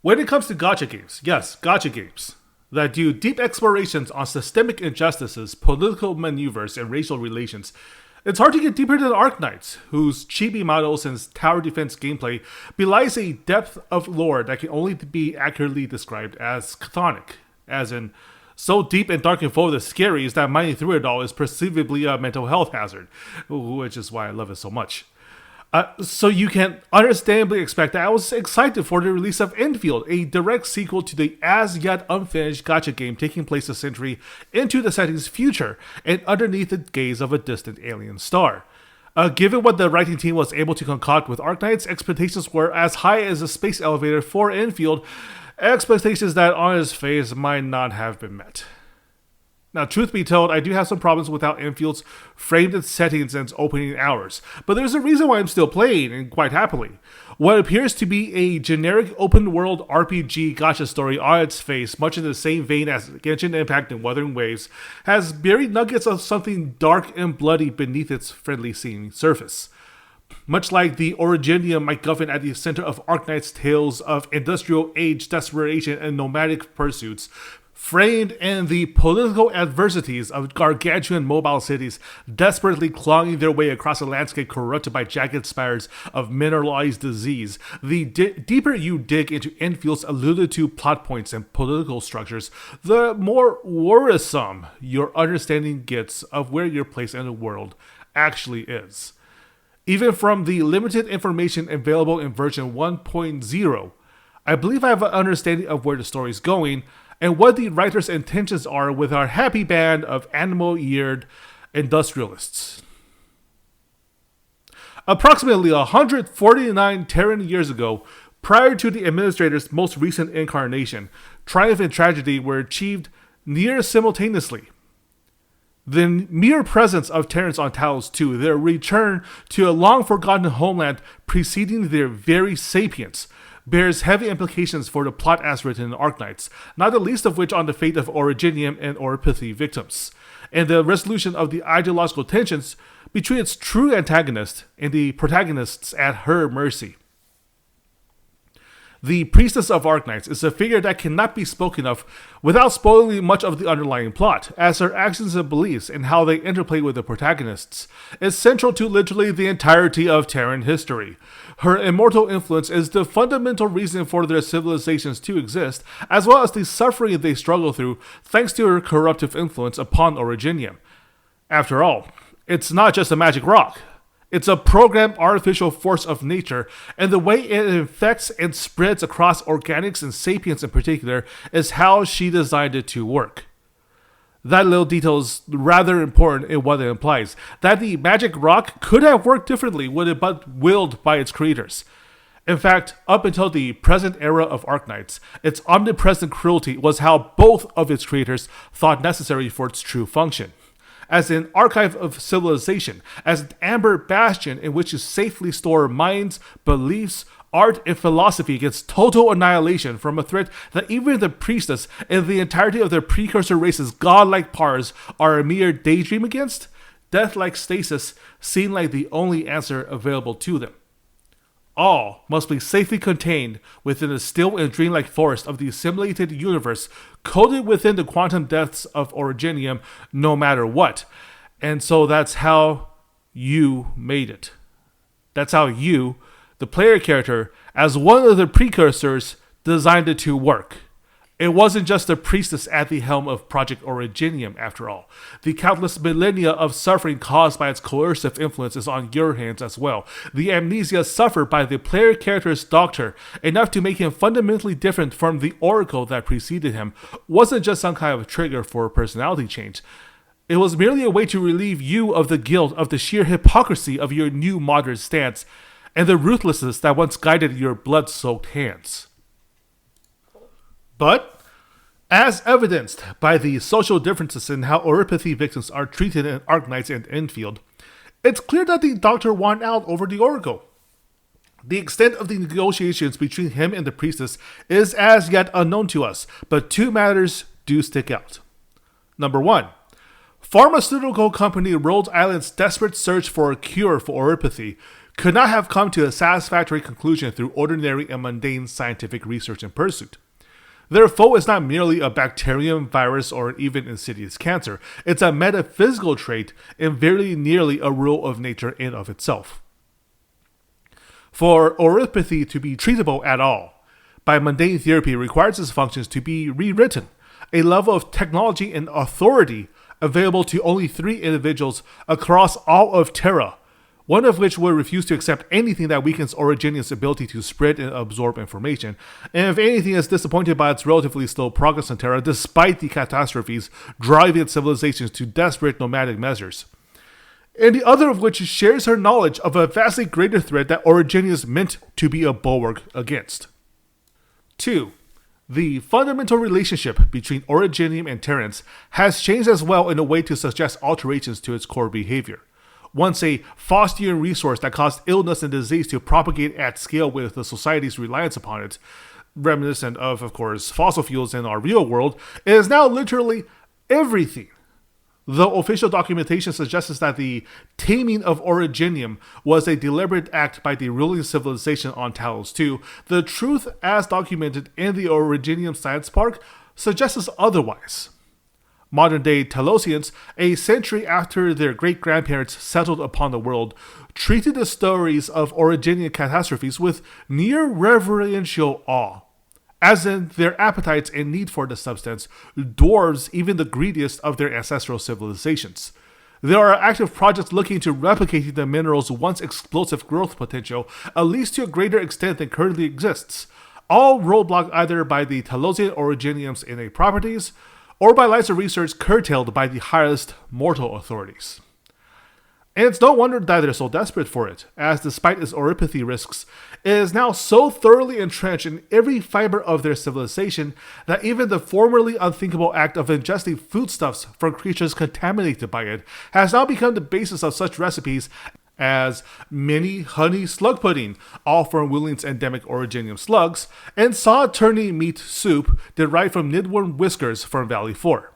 When it comes to gacha games, yes, gacha games, that do deep explorations on systemic injustices, political maneuvers, and racial relations, it's hard to get deeper than Arknights, whose chibi models and tower defense gameplay belies a depth of lore that can only be accurately described as chthonic, as in so deep and dark and full of the scaries that mining through it all is perceivably a mental health hazard, which is why I love it so much. So you can understandably expect that I was excited for the release of Endfield, a direct sequel to the as-yet unfinished gacha game taking place a century into the setting's future and underneath the gaze of a distant alien star. Given what the writing team was able to concoct with Arknights, expectations were as high as a space elevator for Endfield, expectations that on its face might not have been met. Now, truth be told, I do have some problems with how Enfield's framed its settings and its opening hours, but there's a reason why I'm still playing, and quite happily. What appears to be a generic open-world RPG gacha story on its face, much in the same vein as Genshin Impact and Wuthering Waves, has buried nuggets of something dark and bloody beneath its friendly-seeming surface. Much like the Originium MacGuffin at the center of Arknight's tales of industrial age desperation and nomadic pursuits, framed in the political adversities of gargantuan mobile cities desperately clawing their way across a landscape corrupted by jagged spires of mineralized disease, the deeper you dig into Enfield's alluded to plot points and political structures, the more worrisome your understanding gets of where your place in the world actually is. Even from the limited information available in version 1.0, I believe I have an understanding of where the story is going and what the writer's intentions are with our happy band of animal-eared industrialists. Approximately 149 Terran years ago, prior to the Administrator's most recent incarnation, triumph and tragedy were achieved near simultaneously. The mere presence of Terrans on Talos-II, their return to a long-forgotten homeland preceding their very sapience, bears heavy implications for the plot as written in Arknights, not the least of which on the fate of Originium and Oripathy victims, and the resolution of the ideological tensions between its true antagonist and the protagonists at her mercy. The Priestess of Arknights is a figure that cannot be spoken of without spoiling much of the underlying plot, as her actions and beliefs and how they interplay with the protagonists is central to literally the entirety of Terran history. Her immortal influence is the fundamental reason for their civilizations to exist, as well as the suffering they struggle through thanks to her corruptive influence upon Originium. After all, it's not just a magic rock. It's a programmed artificial force of nature, and the way it infects and spreads across organics and sapiens in particular is how she designed it to work. That little detail is rather important in what it implies, that the magic rock could have worked differently were it but willed by its creators. In fact, up until the present era of Arknights, its omnipresent cruelty was how both of its creators thought necessary for its true function. As an archive of civilization, as an amber bastion in which to safely store minds, beliefs, art, and philosophy against total annihilation from a threat that even the priestess and the entirety of their precursor race's godlike powers are a mere daydream against, death like stasis seemed like the only answer available to them. All must be safely contained within the still and dreamlike forest of the assimilated universe, coded within the quantum depths of Originium, no matter what. And so that's how you made it. That's how you, the player character, as one of the precursors, designed it to work. It wasn't just the priestess at the helm of Project Originium, after all. The countless millennia of suffering caused by its coercive influence is on your hands as well. The amnesia suffered by the player character's doctor, enough to make him fundamentally different from the oracle that preceded him, wasn't just some kind of trigger for personality change. It was merely a way to relieve you of the guilt of the sheer hypocrisy of your new modern stance, and the ruthlessness that once guided your blood-soaked hands. But, as evidenced by the social differences in how Oripathy victims are treated in Arknights and Endfield, it's clear that the Doctor won out over the Oracle. The extent of the negotiations between him and the Priestess is as yet unknown to us, but two matters do stick out. Number one, pharmaceutical company Rhode Island's desperate search for a cure for Oripathy could not have come to a satisfactory conclusion through ordinary and mundane scientific research and pursuit. Their foe is not merely a bacterium, virus, or even insidious cancer. It's a metaphysical trait and very nearly a rule of nature in of itself. For oripathy to be treatable at all, by mundane therapy requires its functions to be rewritten, a level of technology and authority available to only 3 individuals across all of Terra, one of which would refuse to accept anything that weakens Originium's ability to spread and absorb information, and if anything is disappointed by its relatively slow progress on Terra despite the catastrophes driving its civilizations to desperate nomadic measures. And the other of which shares her knowledge of a vastly greater threat that Originium is meant to be a bulwark against. 2. The fundamental relationship between Originium and Terrans has changed as well in a way to suggest alterations to its core behavior. Once a Faustian resource that caused illness and disease to propagate at scale with the society's reliance upon it, reminiscent of course, fossil fuels in our real world, it is now literally everything. Though official documentation suggests that the taming of Originium was a deliberate act by the ruling civilization on Talos-II, the truth as documented in the Originium Science Park suggests otherwise. Modern-day Talosians, a century after their great-grandparents settled upon the world, treated the stories of Originian catastrophes with near reverential awe, as in their appetites and need for the substance dwarves even the greediest of their ancestral civilizations. There are active projects looking to replicate the mineral's once explosive growth potential, at least to a greater extent than currently exists, all roadblocked either by the Talosian Originium's innate properties, or by lines of research curtailed by the highest mortal authorities. And it's no wonder that they're so desperate for it, as despite its oripathy risks, it is now so thoroughly entrenched in every fiber of their civilization that even the formerly unthinkable act of ingesting foodstuffs from creatures contaminated by it has now become the basis of such recipes as mini honey slug pudding, all from Willing's endemic Originium slugs, and saw-turning meat soup derived from nidworm whiskers from Valley 4.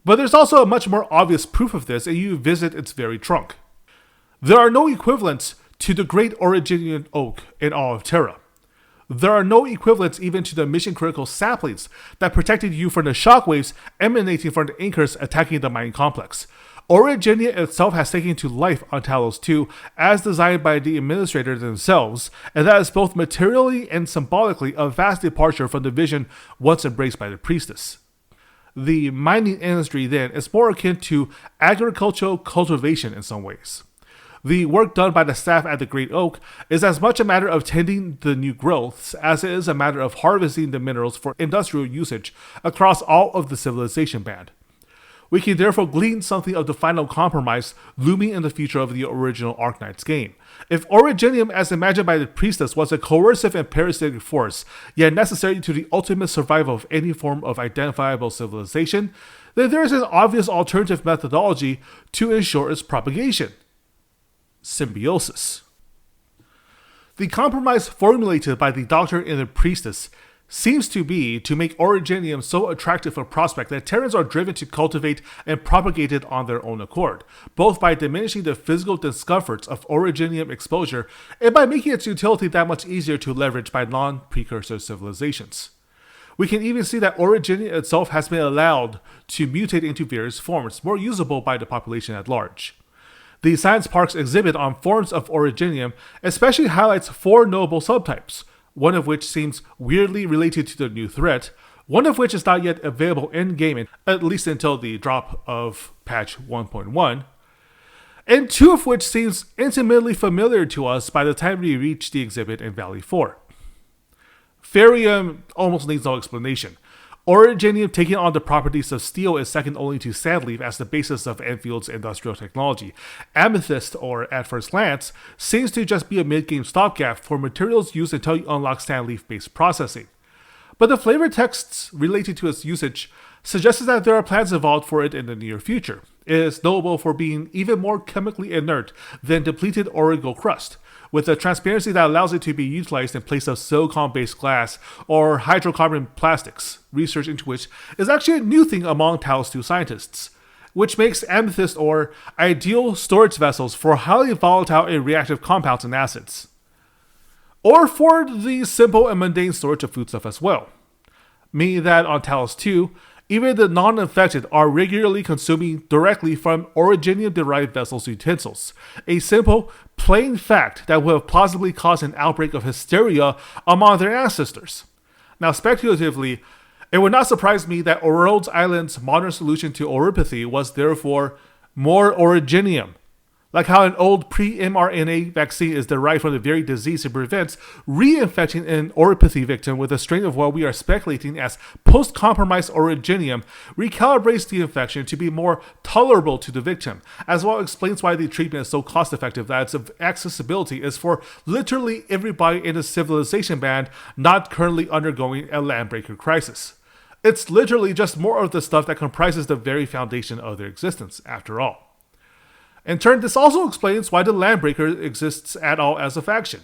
But there's also a much more obvious proof of this if you visit its very trunk. There are no equivalents to the great Originian oak in all of Terra. There are no equivalents even to the mission-critical saplings that protected you from the shockwaves emanating from the anchors attacking the mine complex. Originium itself has taken to life on Talos-II as designed by the administrators themselves, and that is both materially and symbolically a vast departure from the vision once embraced by the priestess. The mining industry then is more akin to agricultural cultivation in some ways. The work done by the staff at the Great Oak is as much a matter of tending the new growths as it is a matter of harvesting the minerals for industrial usage across all of the civilization band. We can therefore glean something of the final compromise looming in the future of the original Arknights game. If Originium, as imagined by the priestess, was a coercive and parasitic force, yet necessary to the ultimate survival of any form of identifiable civilization, then there is an obvious alternative methodology to ensure its propagation: symbiosis. The compromise formulated by the doctor and the priestess seems to be to make Originium so attractive a prospect that Terrans are driven to cultivate and propagate it on their own accord, both by diminishing the physical discomforts of Originium exposure and by making its utility that much easier to leverage by non-precursor civilizations. We can even see that Originium itself has been allowed to mutate into various forms, more usable by the population at large. The Science Park's exhibit on forms of Originium especially highlights 4 notable subtypes, one of which seems weirdly related to the new threat, one of which is not yet available in-game, at least until the drop of patch 1.1, and 2 of which seems intimately familiar to us by the time we reach the exhibit in Valley 4. Ferium almost needs no explanation. Originium taking on the properties of steel is second only to Sandleaf as the basis of Enfield's industrial technology. Amethyst, or at first glance, seems to just be a mid-game stopgap for materials used until you unlock Sandleaf-based processing. But the flavor texts related to its usage suggests that there are plans involved for it in the near future. It is notable for being even more chemically inert than depleted Origo crust, with a transparency that allows it to be utilized in place of silicon-based glass or hydrocarbon plastics, research into which is actually a new thing among Talos-II scientists. which makes amethyst ore ideal storage vessels for highly volatile and reactive compounds and acids, or for the simple and mundane storage of foodstuff as well. Meaning that on Talos-II, even the non-infected are regularly consuming directly from Originium-derived vessels and utensils, a simple, plain fact that would have plausibly caused an outbreak of hysteria among their ancestors. Now, speculatively, it would not surprise me that Rhodes Island's modern solution to oropathy was therefore more Originium. Like how an old pre-mRNA vaccine is derived from the very disease it prevents, reinfecting an oropathy victim with a strain of what we are speculating as post-compromised Originium recalibrates the infection to be more tolerable to the victim, as well explains why the treatment is so cost-effective that its accessibility is for literally everybody in the civilization band not currently undergoing a landbreaker crisis. It's literally just more of the stuff that comprises the very foundation of their existence, after all. In turn, this also explains why the Landbreaker exists at all as a faction.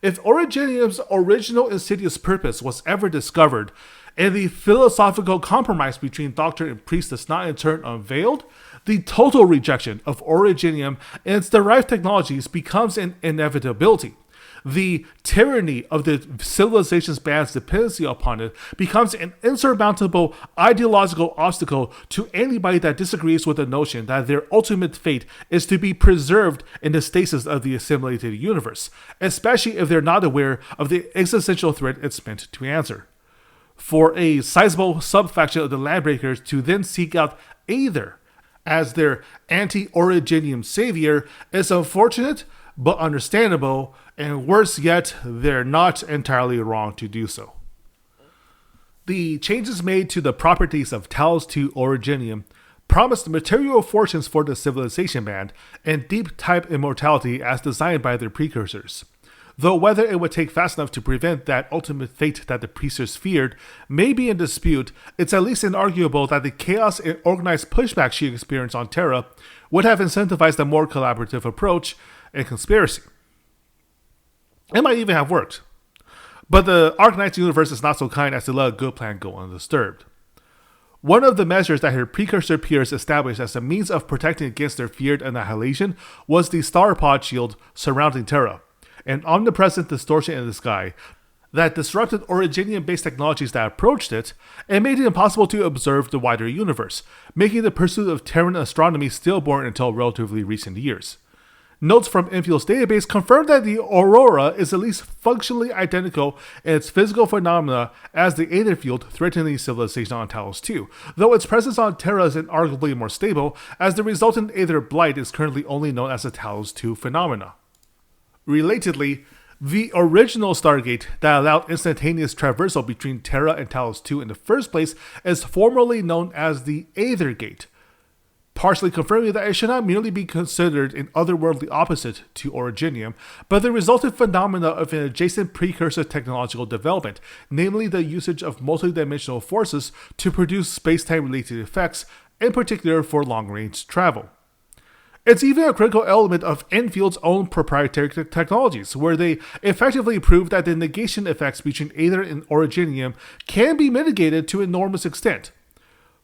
If Originium's original insidious purpose was ever discovered, and the philosophical compromise between Doctor and Priestess not in turn unveiled, the total rejection of Originium and its derived technologies becomes an inevitability. The tyranny of the civilization's band's dependency upon it becomes an insurmountable ideological obstacle to anybody that disagrees with the notion that their ultimate fate is to be preserved in the stasis of the assimilated universe, especially if they're not aware of the existential threat it's meant to answer. For a sizable subfaction of the Landbreakers to then seek out Aether as their anti-Originium savior is unfortunate, but understandable, and worse yet, they're not entirely wrong to do so. The changes made to the properties of Talos-II Originium promised material fortunes for the civilization band and deep-type immortality as designed by their precursors. Though whether it would take fast enough to prevent that ultimate fate that the precursors feared may be in dispute, it's at least inarguable that the chaos and organized pushback she experienced on Terra would have incentivized a more collaborative approach and conspiracy. It might even have worked. But the Arknights universe is not so kind as to let a good plan go undisturbed. One of the measures that her precursor peers established as a means of protecting against their feared annihilation was the star pod shield surrounding Terra, an omnipresent distortion in the sky that disrupted Originium-based technologies that approached it and made it impossible to observe the wider universe, making the pursuit of Terran astronomy stillborn until relatively recent years. Notes from Enfield's database confirm that the aurora is at least functionally identical in its physical phenomena as the Aether field threatening civilization on Talos-II, though its presence on Terra is arguably more stable, as the resultant Aether blight is currently only known as a Talos-II phenomena. Relatedly, the original Stargate that allowed instantaneous traversal between Terra and Talos-II in the first place is formally known as the Aether Gate, partially confirming that it should not merely be considered an otherworldly opposite to Originium, but the resultant phenomena of an adjacent precursor technological development, namely the usage of multidimensional forces to produce space-time related effects, in particular for long-range travel. It's even a critical element of Enfield's own proprietary technologies, where they effectively prove that the negation effects between Aether and Originium can be mitigated to an enormous extent.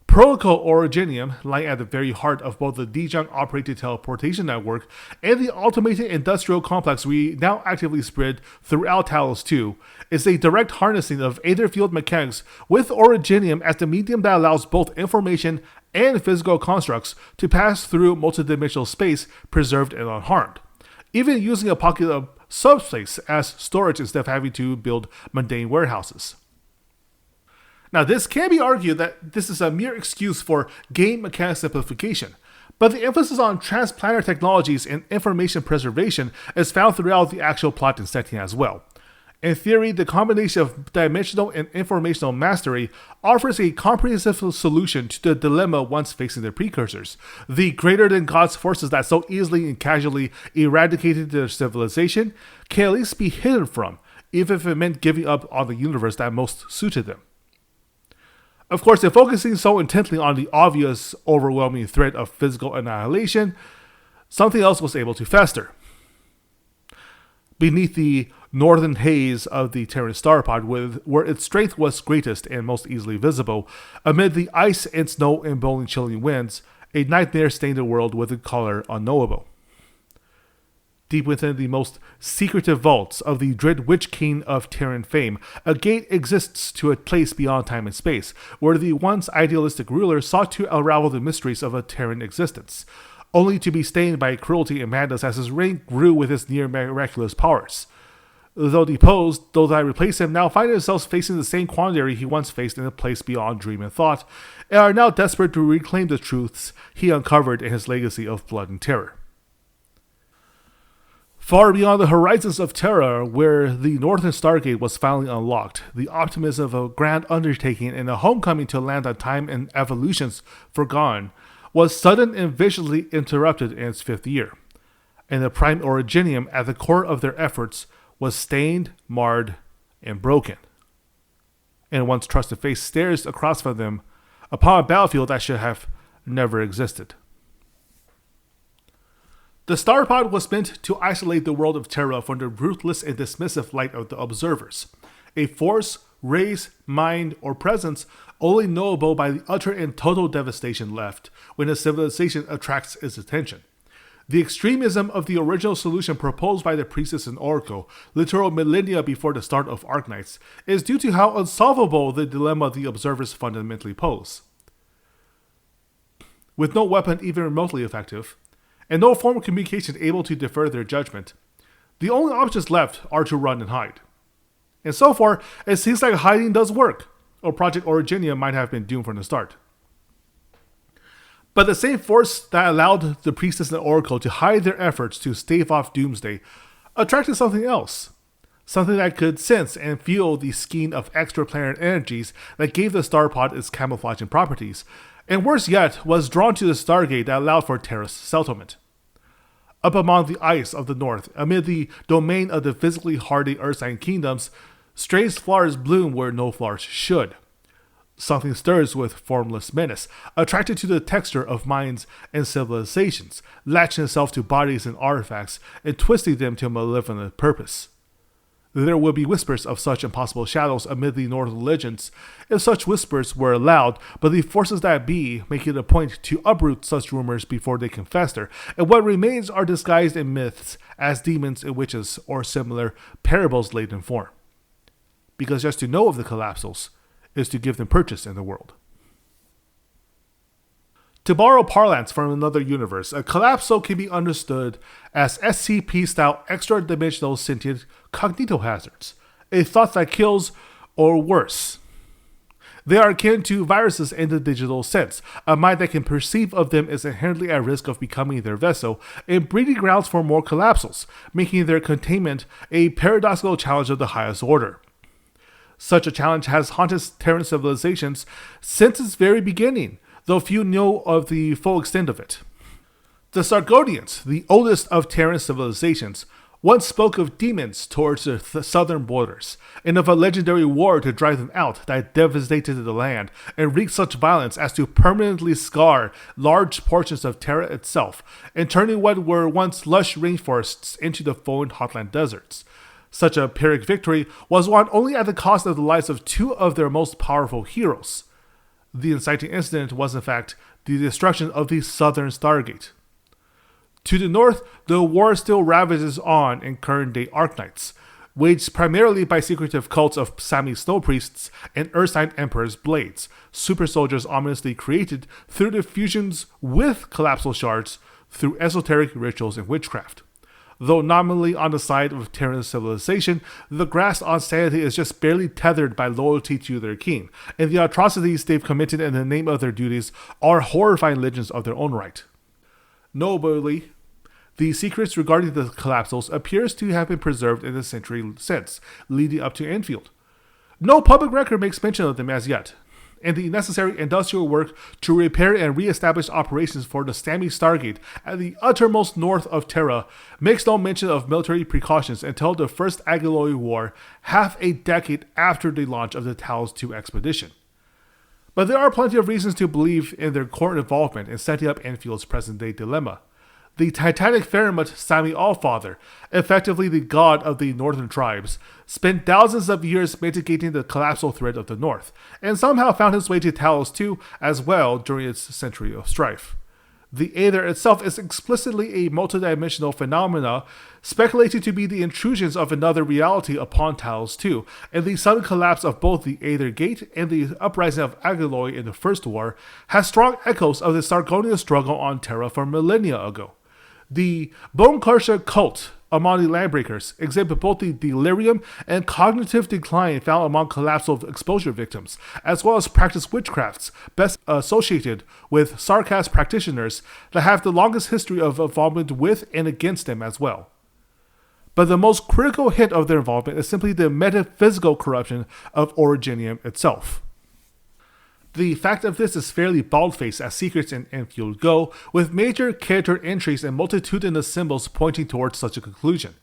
Protocol Originium, lying at the very heart of both the Dejong-operated teleportation network and the automated industrial complex we now actively spread throughout Talos-II, is a direct harnessing of Aether field mechanics with Originium as the medium that allows both information and physical constructs to pass through multidimensional space preserved and unharmed, even using a pocket of subspace as storage instead of having to build mundane warehouses. Now, this can be argued that this is a mere excuse for game mechanic simplification, but the emphasis on transplanar technologies and information preservation is found throughout the actual plot and setting as well. In theory, the combination of dimensional and informational mastery offers a comprehensive solution to the dilemma once facing their precursors, the greater-than-gods forces that so easily and casually eradicated their civilization can at least be hidden from, even if it meant giving up on the universe that most suited them. Of course, in focusing so intently on the obvious, overwhelming threat of physical annihilation, something else was able to fester. Beneath the northern haze of the Terran starpod, where its strength was greatest and most easily visible, amid the ice and snow and blowing chilling winds, A nightmare stained the world with a color unknowable. Deep within the most secretive vaults of the dread Witch King of Terran fame, a gate exists to a place beyond time and space, where the once idealistic ruler sought to unravel the mysteries of a Terran existence, only to be stained by cruelty and madness as his reign grew with his near miraculous powers. Though deposed, those that replaced him now find themselves facing the same quandary he once faced in a place beyond dream and thought, and are now desperate to reclaim the truths he uncovered in his legacy of blood and terror. Far beyond the horizons of Terra, where the Northern Stargate was finally unlocked, the optimism of a grand undertaking and a homecoming to land on time and evolutions forgone was sudden and viciously interrupted in its 5th year, and the prime Originium at the core of their efforts was stained, marred, and broken. And once trusted face stares across from them upon a battlefield that should have never existed. The Starpod was meant to isolate the world of Terra from the ruthless and dismissive light of the observers, a force, race, mind, or presence only knowable by the utter and total devastation left when a civilization attracts its attention. The extremism of the original solution proposed by the Priestess and Oracle, literal millennia before the start of Arknights, is due to how unsolvable the dilemma the observers fundamentally pose. With no weapon even remotely effective, and no form of communication able to defer their judgment, the only options left are to run and hide. And so far, it seems like hiding does work, or Project Originium might have been doomed from the start. But the same force that allowed the Priestess and Oracle to hide their efforts to stave off Doomsday attracted something else. Something that could sense and feel the skein of extraplanar energies that gave the Starpod its camouflaging properties, and worse yet, was drawn to the Stargate that allowed for Terra's settlement. Up among the ice of the north, amid the domain of the physically hardy Earthside kingdoms, strange flowers bloom where no flowers should. Something stirs with formless menace, attracted to the texture of minds and civilizations, latching itself to bodies and artifacts, and twisting them to a malevolent purpose. There would be whispers of such impossible shadows amid the northern legends, if such whispers were allowed, but the forces that be make it a point to uproot such rumors before they can fester, and what remains are disguised in myths as demons and witches or similar parables laid in form. Because just to know of the Collapsals is to give them purchase in the world. To borrow parlance from another universe, a Collapsal can be understood as SCP-style extra-dimensional sentient cognitohazards, a thought that kills, or worse. They are akin to viruses in the digital sense, a mind that can perceive of them is inherently at risk of becoming their vessel, and breeding grounds for more Collapsals, making their containment a paradoxical challenge of the highest order. Such a challenge has haunted Terran civilizations since its very beginning, though few know of the full extent of it. The Sargonians, the oldest of Terran civilizations, once spoke of demons towards the southern borders, and of a legendary war to drive them out that devastated the land and wreaked such violence as to permanently scar large portions of Terra itself, and turning what were once lush rainforests into the fallen hotland deserts. Such a Pyrrhic victory was won only at the cost of the lives of 2 of their most powerful heroes. The inciting incident was in fact the destruction of the southern Stargate. To the north, the war still ravages on in current-day Arknights, waged primarily by secretive cults of Sami snow priests and Earthside Emperor's blades, super soldiers ominously created through the fusions with Collapsal shards through esoteric rituals and witchcraft. Though nominally on the side of Terran civilization, the grasp on sanity is just barely tethered by loyalty to their king, and the atrocities they've committed in the name of their duties are horrifying legends of their own right. Notably, the secrets regarding the Collapsals appears to have been preserved in the century since, leading up to Enfield. No public record makes mention of them as yet, and the necessary industrial work to repair and re-establish operations for the Sami Stargate at the uttermost north of Terra makes no mention of military precautions until the First Agiloi War, half a decade after the launch of the Talos-II expedition. But there are plenty of reasons to believe in their core involvement in setting up Enfield's present-day dilemma. The titanic Faramut Sami Allfather, effectively the god of the northern tribes, spent thousands of years mitigating the collapsal threat of the north, and somehow found his way to Talos-II as well during its century of strife. The Aether itself is explicitly a multidimensional phenomena, speculated to be the intrusions of another reality upon Talos-II, and the sudden collapse of both the Aether Gate and the uprising of Agaloy in the First War has strong echoes of the Sargonian struggle on Terra from millennia ago. The Bone Crusher cult among the Landbreakers exhibit both the delirium and cognitive decline found among collapsal exposure victims, as well as practice witchcrafts best associated with Sarkaz practitioners that have the longest history of involvement with and against them as well. But the most critical hint of their involvement is simply the metaphysical corruption of Originium itself. The fact of this is fairly bald-faced as secrets in Endfield go, with major character entries and multitudinous symbols pointing towards such a conclusion.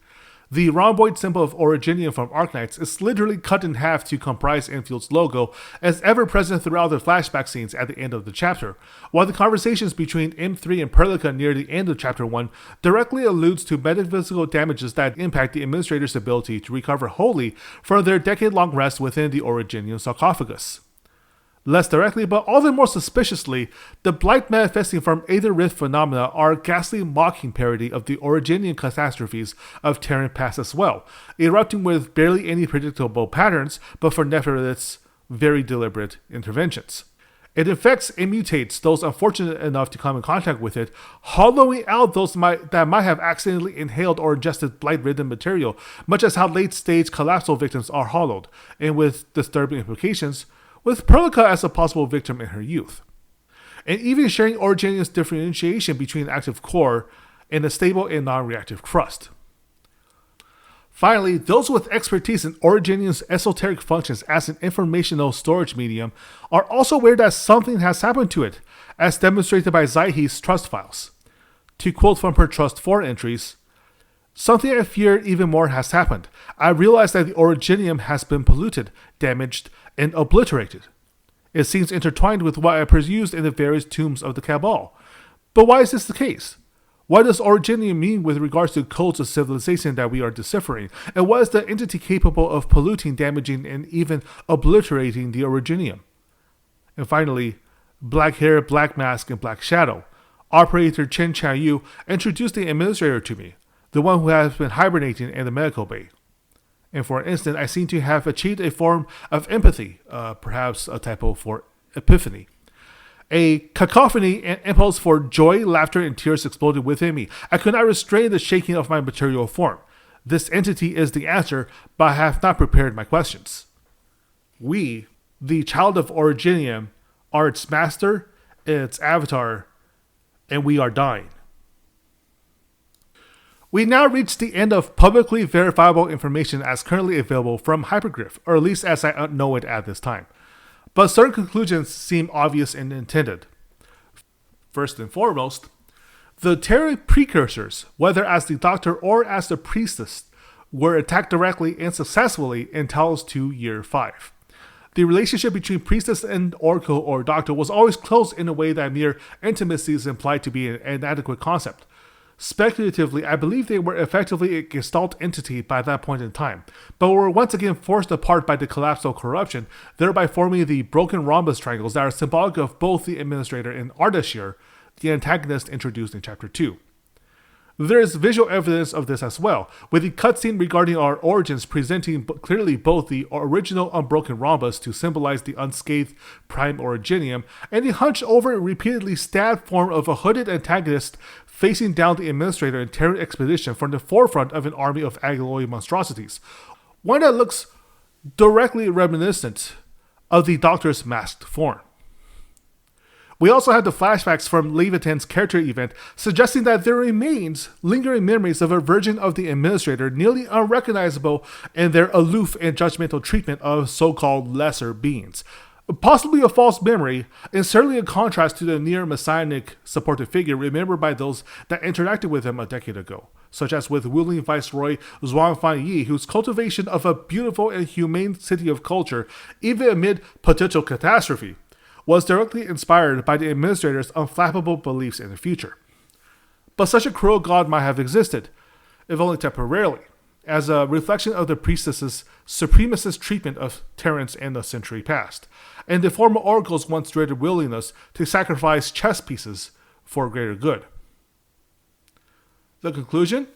The rhomboid symbol of Originium from Arknights is literally cut in half to comprise Enfield's logo, as ever present throughout the flashback scenes at the end of the chapter, while the conversations between M3 and Perlica near the end of Chapter 1 directly alludes to metaphysical damages that impact the Administrator's ability to recover wholly from their decade-long rest within the Originium sarcophagus. Less directly, but all the more suspiciously, the blight manifesting from Aether Rift phenomena are a ghastly mocking parody of the Originian catastrophes of Terran past as well, erupting with barely any predictable patterns, but for nevertheless very deliberate interventions. It infects and mutates those unfortunate enough to come in contact with it, hollowing out those that might have accidentally inhaled or ingested blight-ridden material, much as how late-stage collapsal victims are hollowed, and with disturbing implications, with Perlica as a possible victim in her youth, and even sharing Originium's differentiation between active core and a stable and non-reactive crust. Finally, those with expertise in Originium's esoteric functions as an informational storage medium are also aware that something has happened to it, as demonstrated by Zaihi's trust files. To quote from her Trust 4 entries, "Something I fear even more has happened. I realize that the Originium has been polluted, damaged, and obliterated. It seems intertwined with what I perused in the various tombs of the Cabal. But why is this the case? What does Originium mean with regards to codes of civilization that we are deciphering? And what is the entity capable of polluting, damaging, and even obliterating the Originium?" And finally, Black Hair, Black Mask, and Black Shadow. Operator Chen Qianyu introduced the Administrator to me, the one who has been hibernating in the medical bay. And for an instant, I seem to have achieved a form of empathy, perhaps a typo for epiphany. A cacophony and impulse for joy, laughter, and tears exploded within me. I could not restrain the shaking of my material form. This entity is the answer, but I have not prepared my questions. We, the child of Originium, are its master, its avatar, and we are dying. We now reach the end of publicly verifiable information as currently available from Hyperglyph, or at least as I know it at this time. But certain conclusions seem obvious and intended. First and foremost, the Terran precursors, whether as the Doctor or as the Priestess, were attacked directly and successfully in Talos-II Year 5. The relationship between Priestess and Oracle or Doctor was always close in a way that mere intimacy is implied to be an inadequate concept. Speculatively, I believe they were effectively a Gestalt entity by that point in time, but were once again forced apart by the collapsal corruption, thereby forming the broken rhombus triangles that are symbolic of both the Administrator and Ardashir, the antagonist introduced in Chapter 2. There is visual evidence of this as well, with the cutscene regarding our origins presenting clearly both the original unbroken rhombus to symbolize the unscathed prime Originium, and the hunched-over, repeatedly stabbed form of a hooded antagonist facing down the Administrator and Terran expedition from the forefront of an army of Agaloy monstrosities, one that looks directly reminiscent of the Doctor's masked form. We also have the flashbacks from Leviathan's character event suggesting that there remains lingering memories of a version of the Administrator nearly unrecognizable in their aloof and judgmental treatment of so-called lesser beings. Possibly a false memory, and certainly a contrast to the near messianic supportive figure remembered by those that interacted with him a decade ago, such as with ruling Viceroy Zhuang Fanyi, whose cultivation of a beautiful and humane city of culture, even amid potential catastrophe, was directly inspired by the Administrator's unflappable beliefs in the future. But such a cruel god might have existed, if only temporarily, as a reflection of the Priestess's supremacist treatment of Terrans in the century past, and the former Oracle's once dreaded willingness to sacrifice chess pieces for greater good. The conclusion?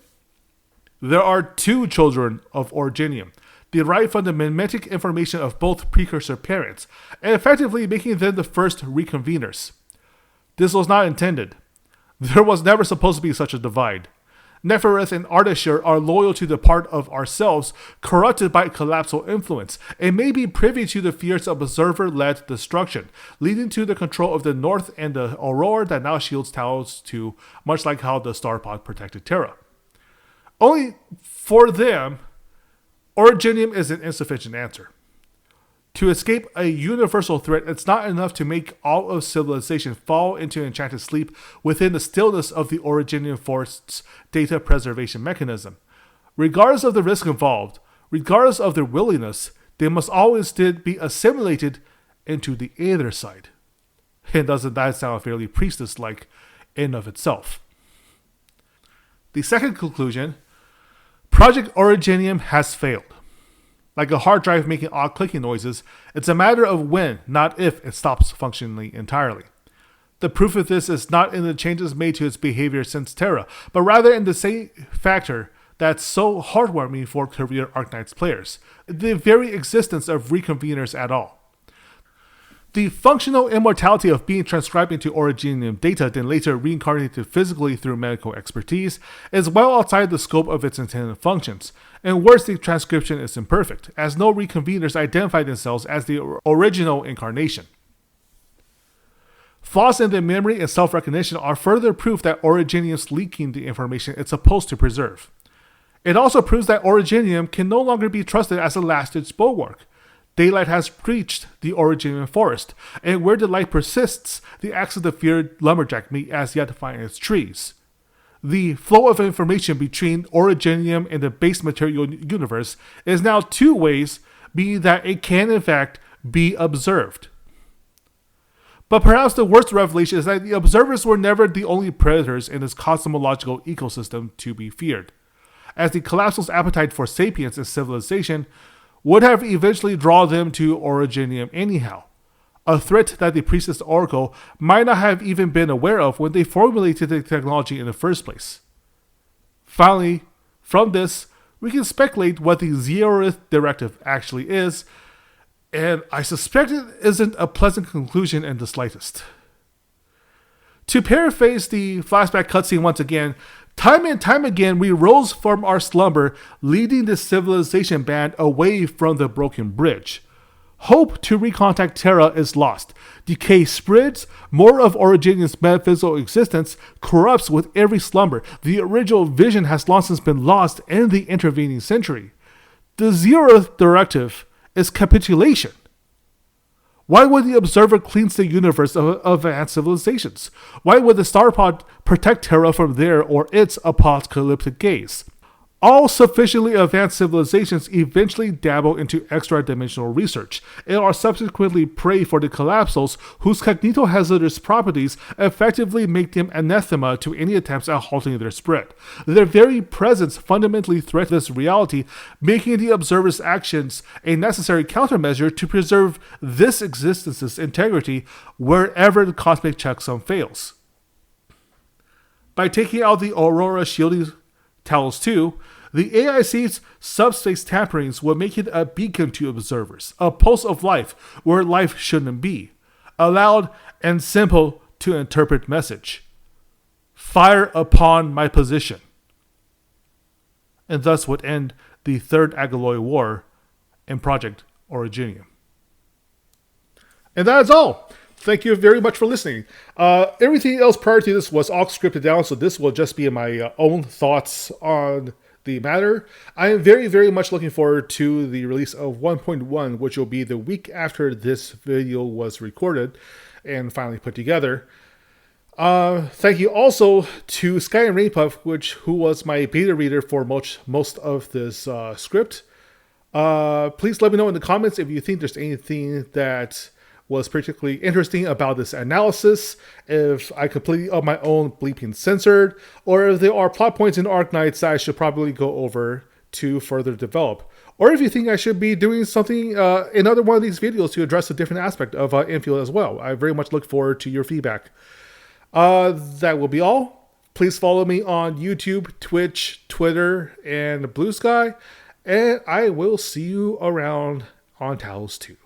There are two children of Originium, derived from the mimetic information of both precursor parents, and effectively making them the first Reconveners. This was not intended. There was never supposed to be such a divide. Nefereth and Ardashir are loyal to the part of ourselves corrupted by Collapsal influence, and may be privy to the fears of observer-led destruction, leading to the control of the North and the Aurora that now shields Talos-II, much like how the Star Pod protected Terra. Only for them, Originium is an insufficient answer. To escape a universal threat, it's not enough to make all of civilization fall into enchanted sleep within the stillness of the Originium Force's data preservation mechanism. Regardless of the risk involved, regardless of their willingness, they must always be assimilated into the other side. And doesn't that sound fairly priestess-like in of itself? The second conclusion, Project Originium has failed. Like a hard drive making odd clicking noises, it's a matter of when, not if, it stops functioning entirely. The proof of this is not in the changes made to its behavior since Terra, but rather in the same factor that's so heartwarming for career Arknights players, the very existence of Reconveners at all. The functional immortality of being transcribed into Originium data then later reincarnated physically through medical expertise is well outside the scope of its intended functions, and worse, the transcription is imperfect, as no Reconveners identify themselves as the original incarnation. Flaws in their memory and self-recognition are further proof that Originium's leaking the information it's supposed to preserve. It also proves that Originium can no longer be trusted as a last-ditch bulwark. Daylight has breached the Originium forest, and where the light persists, the axe of the feared lumberjack may as yet find its trees. The flow of information between Originium and the base material universe is now two ways, meaning that it can in fact be observed. But perhaps the worst revelation is that the observers were never the only predators in this cosmological ecosystem to be feared, as the Collapsal's appetite for sapience and civilization would have eventually drawn them to Originium anyhow, a threat that the Priestess Oracle might not have even been aware of when they formulated the technology in the first place. Finally, from this, we can speculate what the Zeroth directive actually is, and I suspect it isn't a pleasant conclusion in the slightest. To paraphrase the flashback cutscene once again, time and time again we rose from our slumber, leading the civilization band away from the broken bridge. Hope to recontact Terra is lost. Decay spreads, more of Originium's metaphysical existence corrupts with every slumber. The original vision has long since been lost in the intervening century. The Zeroth directive is capitulation. Why would the Observer cleanse the universe of advanced civilizations? Why would the Starpod protect Terra from their or its apocalyptic gaze? All sufficiently advanced civilizations eventually dabble into extra-dimensional research and are subsequently prey for the Collapsals, whose cognitohazardous properties effectively make them anathema to any attempts at halting their spread. Their very presence fundamentally threatens this reality, making the Observer's actions a necessary countermeasure to preserve this existence's integrity wherever the cosmic checksum fails. By taking out the Aurora shielding Talos-II, the AIC's subspace tamperings will make it a beacon to observers, a pulse of life where life shouldn't be, a loud and simple to interpret message. Fire upon my position. And thus would end the Third Agaloy War in Project Originium. And that is all. Thank you very much for listening. Everything else prior to this was all scripted down, so this will just be my own thoughts on the matter. I am very, very much looking forward to the release of 1.1, which will be the week after this video was recorded and finally put together. Thank you also to Sky and Rainpuff, who was my beta reader for most of this script. Please let me know in the comments if you think there's anything that was particularly interesting about this analysis, if I completely of my own bleeping censored, or if there are plot points in Arknights that I should probably go over to further develop. Or if you think I should be doing something, another one of these videos to address a different aspect of Endfield as well. I very much look forward to your feedback. That will be all. Please follow me on YouTube, Twitch, Twitter, and Blue Sky. And I will see you around on Talos-II.